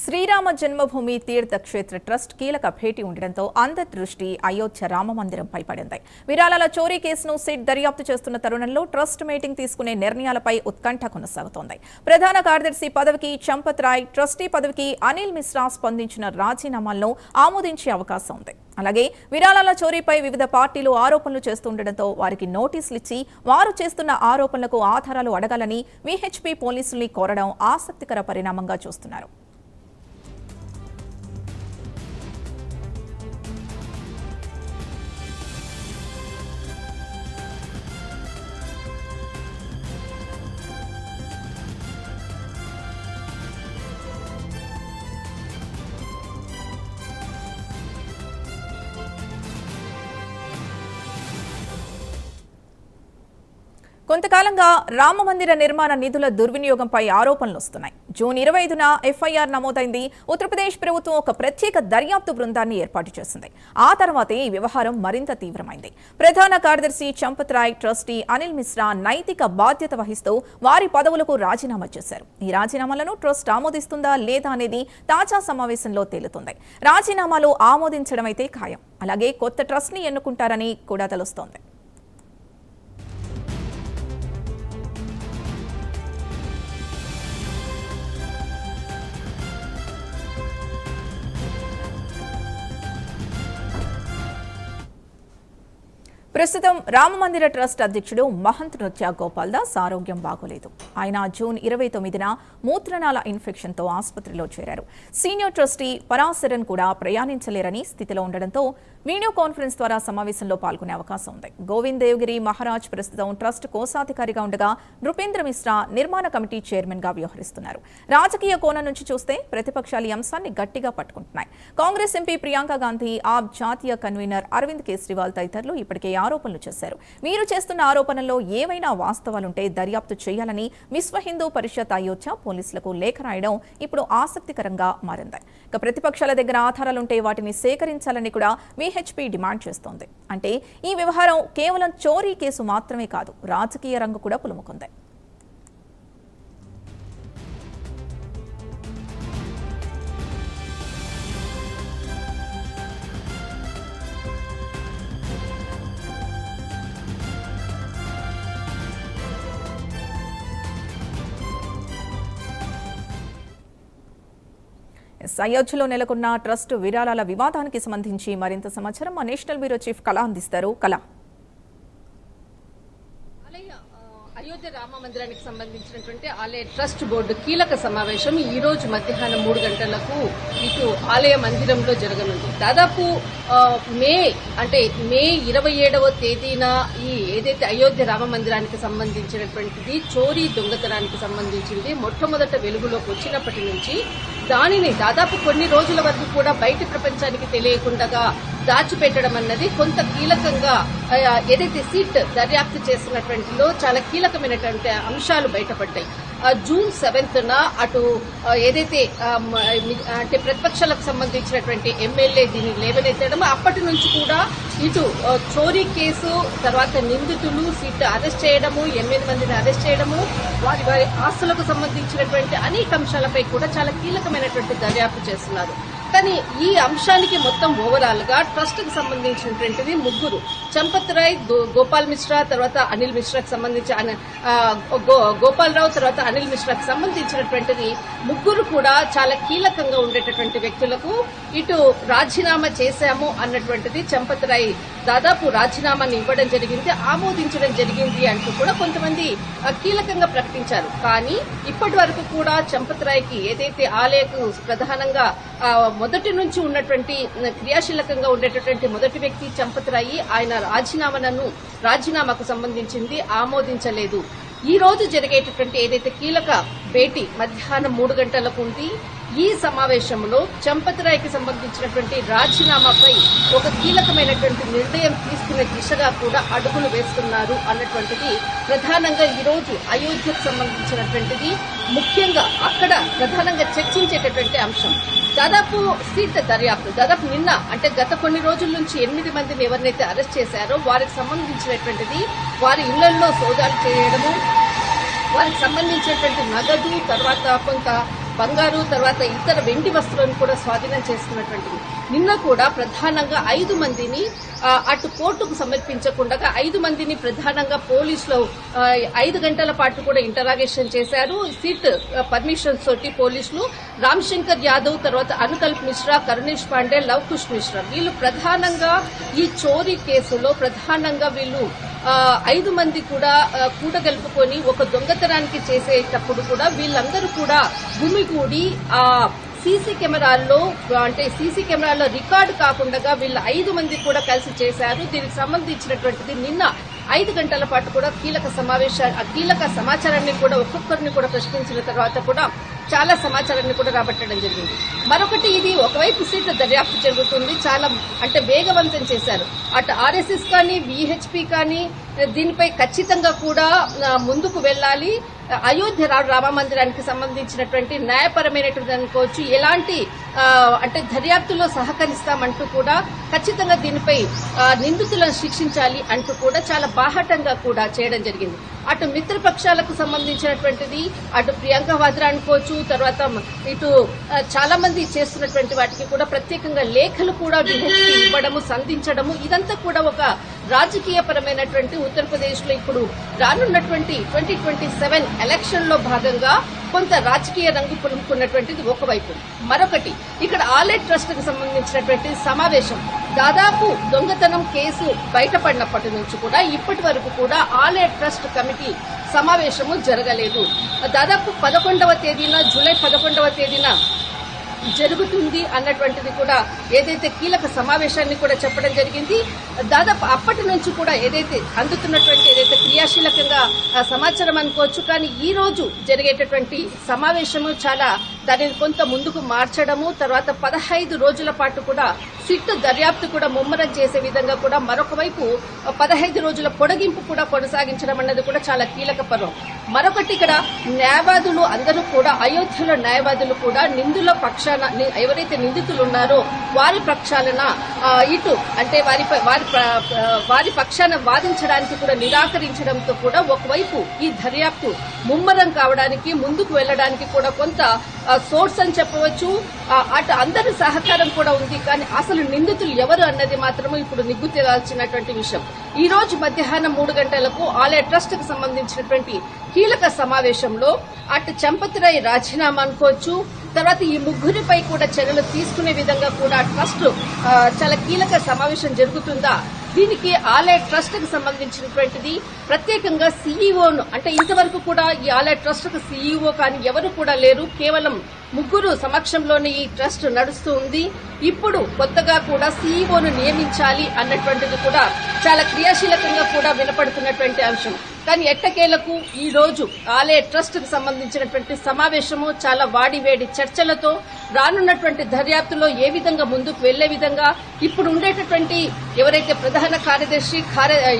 శ్రీరామ జన్మభూమి తీర్థ క్షేత్ర ట్రస్ట్ కీలక భేటీ ఉండడంతో అందరి దృష్టి అయోధ్య రామ మందిరంపై పడింది. విరాళాల చోరీ కేసును సిట్ దర్యాప్తు చేస్తున్న తరుణంలో ట్రస్ట్ మీటింగ్ తీసుకునే నిర్ణయాలపై ఉత్కంఠ కొనసాగుతోంది. ప్రధాన కార్యదర్శి పదవికి చంపత్ రాయ్, ట్రస్టీ పదవికి అనిల్ మిశ్రా స్పందించిన రాజీనామాలను ఆమోదించే అవకాశం ఉంది. అలాగే విరాళాల చోరీపై వివిధ పార్టీలు ఆరోపణలు చేస్తుండటంతో వారికి నోటీసులు ఇచ్చి వారు చేస్తున్న ఆరోపణలకు ఆధారాలు అడగాలని విహెచ్పీ పోలీసుల్ని కోరడం ఆసక్తికర పరిణామంగా చూస్తున్నారు. కొంతకాలంగా రామమందిర నిర్మాణ నిధుల దుర్వినియోగంపై ఆరోపణలు వస్తున్నాయి. జూన్ 25న ఎఫ్ఐఆర్ నమోదైంది. ఉత్తరప్రదేశ్ ప్రభుత్వం ఒక ప్రత్యేక దర్యాప్తు బృందాన్ని ఏర్పాటు చేసింది. ఆ తర్వాతే ఈ వ్యవహారం మరింత తీవ్రమైంది. ప్రధాన కార్యదర్శి చంపత్ రాయ్, ట్రస్టీ అనిల్ మిశ్రా నైతిక బాధ్యత వహిస్తూ వారి పదవులకు రాజీనామా చేశారు. ఈ రాజీనామాలను ట్రస్ట్ ఆమోదిస్తుందా లేదా అనేది తాజా సమావేశంలో తేలుతుంది. రాజీనామాలు ఆమోదించడం అయితే ఖాయం. అలాగే కొత్త ట్రస్ట్ ని ఎన్నుకుంటారని కూడా తెలుస్తోంది. ప్రస్తుతం రామమందిర ట్రస్ట్ అధ్యక్షుడు మహంత్ నృత్య గోపాల్ దాస్ ఆరోగ్యం బాగోలేదు. ఆయన జూన్ 29న మూత్రనాళ ఇన్ఫెక్షన్తో ఆసుపత్రిలో చేరారు. సీనియర్ ట్రస్టీ పరాశరన్ కూడా ప్రయాణించలేరని స్థితిలో ఉండడంతో వీడియో కాన్ఫరెన్స్ ద్వారా సమావేశంలో పాల్గొనే అవకాశం ఉంది. గోవింద్ దేవ్గిరి మహారాజ్ ప్రస్తుతం ట్రస్ట్ కోశాధికారిగా ఉండగా నృపేంద్ర మిశ్రా నిర్మాణ కమిటీ చైర్మన్ గా వ్యవహరిస్తున్నారు. రాజకీయ కోణం నుంచి చూస్తే ప్రతిపక్షాలు ఈ అంశాన్ని గట్టిగా పట్టుకుంటున్నాయి. కాంగ్రెస్ ఎంపీ ప్రియాంక గాంధీ, ఆప్ జాతీయ కన్వీనర్ అరవింద్ కేజ్రీవాల్ తదితరులు ఇప్పటికే ఆరోపణలు చేశారు. వీరు చేస్తున్న ఆరోపణల్లో ఏవైనా వాస్తవాలుంటే దర్యాప్తు చేయాలని విశ్వ హిందూ పరిషత్ అయోధ్య పోలీసులకు లేఖ రాయడం ఇప్పుడు ఆసక్తికరంగా మారింది. ఇక ప్రతిపక్షాల దగ్గర ఆధారాలుంటే వాటిని సేకరించాలని కూడా విహెచ్పీ డిమాండ్ చేస్తోంది. అంటే ఈ వ్యవహారం కేవలం చోరీ కేసు మాత్రమే కాదు, రాజకీయ రంగు కూడా పులుముకుంది. అయోధ్యలో నెలకొన్న ట్రస్ట్ విరాళాల వివాదానికి సంబంధించి మరింత సమాచారం మా నేషనల్ బ్యూరో చీఫ్ కళ అందిస్తారు. కళ, అయోధ్య రామ మందిరానికి సంబంధించినటువంటి ఆలయ ట్రస్ట్ బోర్డు కీలక సమావేశం ఈ రోజు మధ్యాహ్నం 3 గంటలకు ఇటు ఆలయ మందిరంలో జరగనుంది. దాదాపు మే 27వ తేదీన ఈ ఏదైతే అయోధ్య రామ మందిరానికి సంబంధించినటువంటిది చోరీ దొంగతనానికి సంబంధించింది మొట్టమొదట వెలుగులోకి వచ్చినప్పటి నుంచి దానిని దాదాపు కొన్ని రోజుల వరకు కూడా బయటి ప్రపంచానికి తెలియకుండా దాచిపెట్టడం అన్నది కొంత కీలకంగా ఏదైతే సిట్ దర్యాప్తు చేస్తున్నటువంటిలో చాలా కీలకమైనటువంటి అంశాలు బయటపడ్డాయి. జూన్ 7న అటు ఏదైతే అంటే ప్రతిపక్షాలకు సంబంధించినటువంటి ఎమ్మెల్యే దీన్ని లేవనెత్తడం, అప్పటి నుంచి కూడా ఇటు చోరీ కేసు తర్వాత నిందితులు సిట్ అరెస్ట్ చేయడము, 8 మందిని అరెస్ట్ చేయడము, వారి వారి ఆస్తులకు సంబంధించినటువంటి అనేక అంశాలపై కూడా చాలా కీలకమైనటువంటి దర్యాప్తు చేస్తున్నారు. కానీ ఈ అంశానికి మొత్తం ఓవరాల్ గా ట్రస్ట్ కు సంబంధించినటువంటిది ముగ్గురు, చంపత్ రాయ్, గోపాల్ మిశ్రా, తర్వాత అనిల్ మిశ్రాకు సంబంధించి గోపాల్ రావు, తర్వాత అనిల్ మిశ్రాకు సంబంధించినటువంటిది ముగ్గురు కూడా చాలా కీలకంగా ఉండేటటువంటి వ్యక్తులకు ఇటు రాజీనామా చేశాము అన్నటువంటిది చంపత్ రాయ్ దాదాపు రాజీనామాని ఇవ్వడం జరిగింది, ఆమోదించడం జరిగింది అంటూ కూడా కొంతమంది కీలకంగా ప్రకటించారు. కానీ ఇప్పటి వరకు కూడా చంపత్ రాయ్కి ఏదైతే ఆలయకు ప్రధానంగా మొదటి నుంచి ఉన్నటువంటి క్రియాశీలకంగా ఉండేటటువంటి మొదటి వ్యక్తి చంపత్ రాయ్, ఆయన రాజీనామాకు సంబంధించింది ఆమోదించలేదు. ఈ రోజు జరిగేటటువంటి ఏదైతే కీలక భేటీ మధ్యాహ్నం 3 గంటలకు ఉంది. ఈ సమావేశంలో చంపత్ రాయ్కి సంబంధించినటువంటి రాజీనామాపై ఒక కీలకమైనటువంటి నిర్ణయం తీసుకునే దిశగా కూడా అడుగులు వేస్తున్నారు అన్నటువంటిది ప్రధానంగా ఈ రోజు అయోధ్యకు సంబంధించినటువంటిది ముఖ్యంగా అక్కడ ప్రధానంగా చర్చించేటటువంటి అంశం. దాదాపు సిట్ దర్యాప్తు దాదాపు నిన్న అంటే గత కొన్ని రోజుల నుంచి 8 మందిని ఎవరినైతే అరెస్ట్ చేశారో వారికి సంబంధించినటువంటిది వారి ఇళ్లలో సోదాలు చేయడము, వారికి సంబంధించినటువంటి నగదు, తర్వాత కొంత బంగారు తర్వాత ఇతర వెండి వస్తువులను కూడా స్వాధీనం చేసుకున్నటువంటిది. నిన్న కూడా ప్రధానంగా 5 మందిని అటు కోర్టుకు సమర్పించకుండా 5 మందిని ప్రధానంగా పోలీసులు 5 గంటల పాటు కూడా ఇంటరాగేషన్ చేశారు. సిట్ పర్మిషన్స్ తోటి పోలీసులు రామ్ శంకర్ యాదవ్, తర్వాత అనుకల్ప్ మిశ్రా, కరుణేష్ పాండే, లవ్ కుష్ మిశ్రా వీళ్ళు ప్రధానంగా ఈ చోరీ కేసులో ప్రధానంగా వీళ్ళు 5 మంది కూడా కూడగలుపుకొని ఒక దొంగతనానికి చేసేటప్పుడు కూడా వీళ్ళందరూ కూడా గుమిగూడి సీసీ కెమెరాల్లో రికార్డు కాకుండా వీళ్ళ 5 మంది కూడా కలిసి చేశారు. దీనికి సంబంధించినటువంటిది నిన్న 5 గంటల పాటు కూడా కీలక సమాచారాన్ని కూడా ఒక్కొక్కరిని కూడా ప్రశ్నించిన తర్వాత కూడా చాలా సమాచారాన్ని కూడా రాబట్టడం జరిగింది. మరొకటి, ఇది ఒకవైపు సీట్ దర్యాప్తు జరుగుతుంది, చాలా అంటే వేగవంతం చేశారు. అటు ఆర్ఎస్ఎస్ కానీ విహెచ్పి కానీ దీనిపై ఖచ్చితంగా కూడా ముందుకు వెళ్లాలి. అయోధ్య రామ మందిరానికి సంబంధించినటువంటి న్యాయపరమైనటువంటి అనుకోవచ్చు ఎలాంటి అంటే దర్యాప్తులో సహకరిస్తామంటూ కూడా ఖచ్చితంగా దీనిపై నిందితులను శిక్షించాలి అంటూ కూడా చాలా బాహాటంగా కూడా చేయడం జరిగింది. అటు మిత్రపక్షాలకు సంబంధించినటువంటిది, అటు ప్రియాంక వాద్రా అనుకోవచ్చు, తర్వాత ఇటు చాలా మంది చేస్తున్నటువంటి వాటికి కూడా ప్రత్యేకంగా లేఖలు కూడా విహెచ్పి ఇవ్వడము, సంధించడము, ఇదంతా కూడా ఒక రాజకీయ పరమైనటువంటి ఉత్తరప్రదేశ్ లో ఇప్పుడు రానున్నటువంటి 2027 ఎలక్షన్ లో భాగంగా కొంత రాజకీయ రంగు పులుముకున్నటువంటిది ఒకవైపు. మరొకటి, ఇక్కడ ఆలెట్ ట్రస్ట్ కు సంబంధించినటువంటి సమావేశం దాదాపు దొంగతనం కేసు బయటపడినప్పటి నుంచి కూడా ఇప్పటి వరకు కూడా ఆలెట్ ట్రస్ట్ కమిటీ సమావేశము జరగలేదు. దాదాపు 11వ తేదీన జూలై 11వ తేదీన జరుగుతుంది అన్నటువంటిది కూడా ఏదైతే కీలక సమావేశాన్ని కూడా చెప్పడం జరిగింది. దాదాపు అప్పటి నుంచి కూడా ఏదైతే అందుతున్నటువంటి ఏదైతే క్రియాశీలకంగా సమాచారం అనుకోవచ్చు, కానీ ఈ రోజు జరిగేటటువంటి సమావేశము చాలా దానిని కొంత ముందుకు మార్చడము, తర్వాత 15 రోజుల పాటు కూడా సిట్ దర్యాప్తు కూడా ముమ్మరం చేసే విధంగా కూడా మరొక వైపు 15 రోజుల పొడిగింపు కూడా కొనసాగించడం అన్నది కూడా చాలా కీలక పర్వం. మరొకటి, ఇక్కడ న్యాయవాదులు అందరూ కూడా అయోధ్యలో న్యాయవాదులు కూడా నిందుల పక్షాన ఎవరైతే నిందితులు ఉన్నారో వారి పక్షాలన ఇటు అంటే వారి పక్షాన వాదించడానికి కూడా నిరాకరించడంతో కూడా ఒకవైపు ఈ దర్యాప్తు ముమ్మరం కావడానికి ముందుకు వెళ్లడానికి కూడా కొంత సోర్స్ అని చెప్పవచ్చు. అటు అందరి సహకారం కూడా ఉంది, కానీ అసలు నిందితులు ఎవరు అన్నది మాత్రమే ఇప్పుడు నిగ్గు తేల్చాల్సినటువంటి విషయం. ఈ రోజు మధ్యాహ్నం 3 గంటలకు ఆలయ ట్రస్ట్ కు సంబంధించినటువంటి కీలక సమావేశంలో అటు చంపతిరాయ్ రాజీనామా అనుకోవచ్చు, తర్వాత ఈ ముగ్గురిపై కూడా చర్యలు తీసుకునే విధంగా కూడా ట్రస్ట్ చాలా కీలక సమావేశం జరుగుతుందా, దీనికి ఆలయ ట్రస్ట్ కు సంబంధించినటువంటిది ప్రత్యేకంగా సీఈఓను అంటే ఇంతవరకు కూడా ఈ ఆలయ ట్రస్ట్ కు సీఈఓ కానీ ఎవరు కూడా లేరు, కేవలం ముగ్గురు సమక్షంలోనే ఈ ట్రస్ట్ నడుస్తూ ఉంది. ఇప్పుడు కొత్తగా కూడా సీఈఓను నియమించాలి అన్నటువంటిది కూడా చాలా క్రియాశీలకంగా కూడా వినపడుతున్నటువంటి అంశం. కానీ ఎట్టకేలకు ఈ రోజు ఆలయ ట్రస్ట్ కు సంబంధించినటువంటి సమావేశము చాలా వాడివేడి చర్చలతో రానున్నటువంటి దర్యాప్తులో ఏ విధంగా ముందుకు వెళ్లే విధంగా ఇప్పుడు ఉండేటటువంటి ఎవరైతే ప్రధాన కార్యదర్శి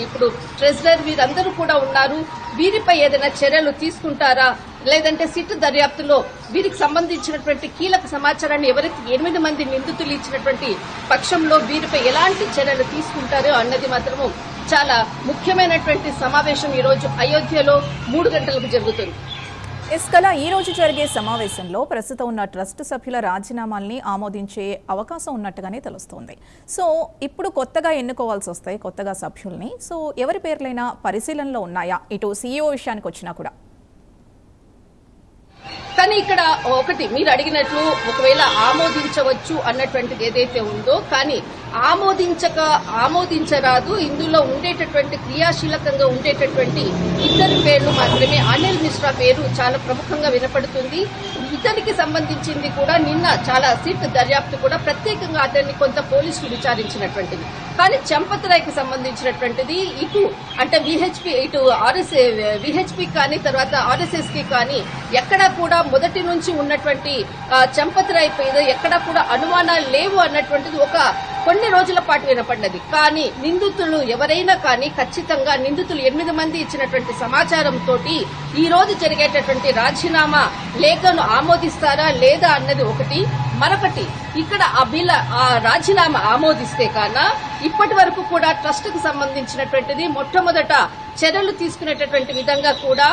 ఇప్పుడు ట్రెజరర్ వీరందరూ కూడా ఉన్నారు, వీరిపై ఏదైనా చర్యలు తీసుకుంటారా, లేదంటే సిట్ దర్యాప్తులో వీరికి సంబంధించినటువంటి కీలక సమాచారాన్ని ఎవరైతే 8 మంది నిందితులు ఇచ్చినటువంటి పక్షంలో వీరిపై ఎలాంటి చర్యలు తీసుకుంటారో అన్నది మాత్రము చాలా ముఖ్యమైనటువంటి సమావేశం ఈ రోజు అయోధ్యలో 3 గంటలకు జరుగుతుంది. ఇస్కల ఈ రోజు జరిగే సమావేశంలో ప్రస్తుతం ఉన్న ట్రస్ట్ సభ్యుల రాజీనామాల్ని ఆమోదించే అవకాశం ఉన్నట్టుగానే తెలుస్తోంది. సో ఇప్పుడు కొత్తగా ఎన్నుకోవాల్సి వస్తాయి కొత్తగా సభ్యుల్ని. సో ఎవరి పేర్లైనా పరిశీలనలో ఉన్నాయా ఇటు సీఈఓ విషయానికి వచ్చినా కూడా? కానీ ఇక్కడ ఒకటి మీరు అడిగినట్లు ఒకవేళ ఆమోదించవచ్చు అన్నటువంటిది ఏదైతే ఉందో, కానీ ఆమోదించరాదు ఇందులో ఉండేటటువంటి క్రియాశీలకంగా ఉండేటటువంటి ఇద్దరి పేర్లు మాత్రమే. అనిల్ మిశ్రా పేరు చాలా ప్రముఖంగా వినపడుతుంది. ఇతనికి సంబంధించింది కూడా నిన్న చాలా సిట్ దర్యాప్తు కూడా ప్రత్యేకంగా అతన్ని కొంత పోలీసులు విచారించినటువంటిది. కానీ చంపతిరాయ్కి సంబంధించినటువంటిది ఇటు అంటే విహెచ్పి కానీ తర్వాత ఆర్ఎస్ఎస్ కి కానీ ఎక్కడా కూడా మొదటి నుంచి ఉన్నటువంటి చంపతిరాయ్ పైన ఎక్కడా కూడా అనుమానాలు లేవు అన్నటువంటిది ఒక కొన్ని రోజుల పాటు వినపడ్డది. కానీ నిందితులు ఎవరైనా కానీ ఖచ్చితంగా నిందితులు 8 మంది ఇచ్చినటువంటి సమాచారంతో ఈ రోజు జరిగేటటువంటి రాజీనామా లేఖను ఆమోదిస్తారా లేదా అన్నది ఒకటి. మరొకటి ఇక్కడ ఆ రాజీనామా ఆమోదిస్తే కన్నా ఇప్పటి వరకు కూడా ట్రస్ట్ కు సంబంధించినటువంటిది మొట్టమొదట చర్యలు తీసుకునేటటువంటి విధంగా కూడా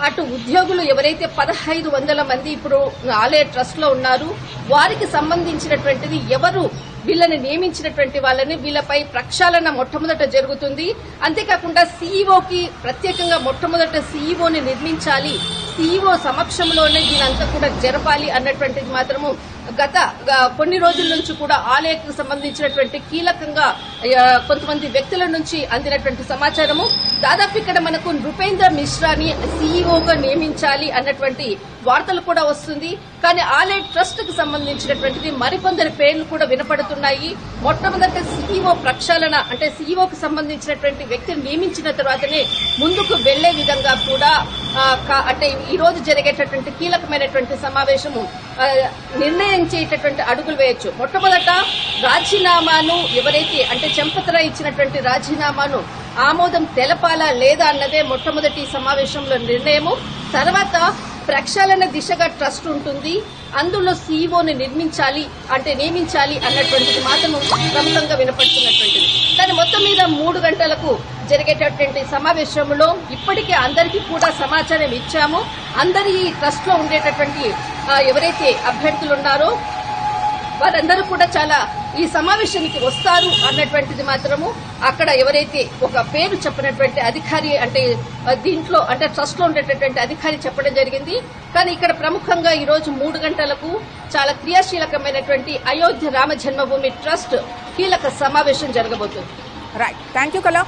అటు ఉద్యోగులు ఎవరైతే 1500 మంది ఇప్పుడు ఆలయ ట్రస్ట్ లో ఉన్నారు వారికి సంబంధించినటువంటిది ఎవరు వీళ్ళని నియమించినటువంటి వాళ్ళని వీళ్ళపై ప్రక్షాళన మొట్టమొదట జరుగుతుంది. అంతేకాకుండా సీఈఓకి ప్రత్యేకంగా మొట్టమొదట సీఈఓని నిర్మించాలి, సీఈఓ సమక్షంలోనే దీనంతా కూడా జరపాలి అన్నటువంటిది మాత్రము గత కొన్ని రోజుల నుంచి కూడా ఆలయకు సంబంధించినటువంటి కీలకంగా కొంతమంది వ్యక్తుల నుంచి అందినటువంటి సమాచారము. దాదాపు ఇక్కడ మనకు నృపేంద్ర మిశ్రాని సీఈఓగా నియమించాలి అన్నటువంటి వార్తలు కూడా వస్తుంది. కానీ ఆలయ ట్రస్ట్ కు సంబంధించినటువంటిది మరికొందరి పేర్లు కూడా వినపడుతున్నాయి. మొట్టమొదటి సీఈఓ ప్రక్షాళన అంటే సీఈఓకు సంబంధించినటువంటి వ్యక్తిని నియమించిన తర్వాతనే ముందుకు వెళ్లే విధంగా కూడా అంటే ఈ రోజు జరిగేటటువంటి కీలకమైనటువంటి సమావేశము నిర్ణయించేటటువంటి అడుగులు వేయొచ్చు. మొట్టమొదట రాజీనామాను ఎవరైతే అంటే చెంపతర ఇచ్చినటువంటి రాజీనామాను ఆమోదం తెలపాలా లేదా అన్నదే మొట్టమొదటి సమావేశంలో నిర్ణయము. తర్వాత ప్రక్షాళన దిశగా ట్రస్ట్ ఉంటుంది, అందులో సీఈఓని నియమించాలి అన్నటువంటిది మాత్రం ప్రముఖంగా వినపడుతున్నటువంటిది. కానీ మొత్తం మీద 3 గంటలకు జరిగేటటువంటి సమావేశంలో ఇప్పటికే అందరికీ కూడా సమాచారం ఇచ్చాము. అందరి ట్రస్ట్ లో ఉండేటటువంటి ఎవరైతే అభ్యర్థులు ఉన్నారో వారందరూ కూడా చాలా ఈ సమావేశానికి వస్తారు అన్నటువంటిది మాత్రము అక్కడ ఎవరైతే ఒక పేరు చెప్పినటువంటి అధికారి అంటే దీంట్లో అంటే ట్రస్ట్ లో ఉండేటటువంటి అధికారి చెప్పడం జరిగింది. కానీ ఇక్కడ ప్రముఖంగా ఈ రోజు 3 గంటలకు చాలా క్రియాశీలకమైనటువంటి అయోధ్య రామ జన్మభూమి ట్రస్ట్ కీలక సమావేశం జరగబోతుంది. రైట్, థ్యాంక్ యూ కళ.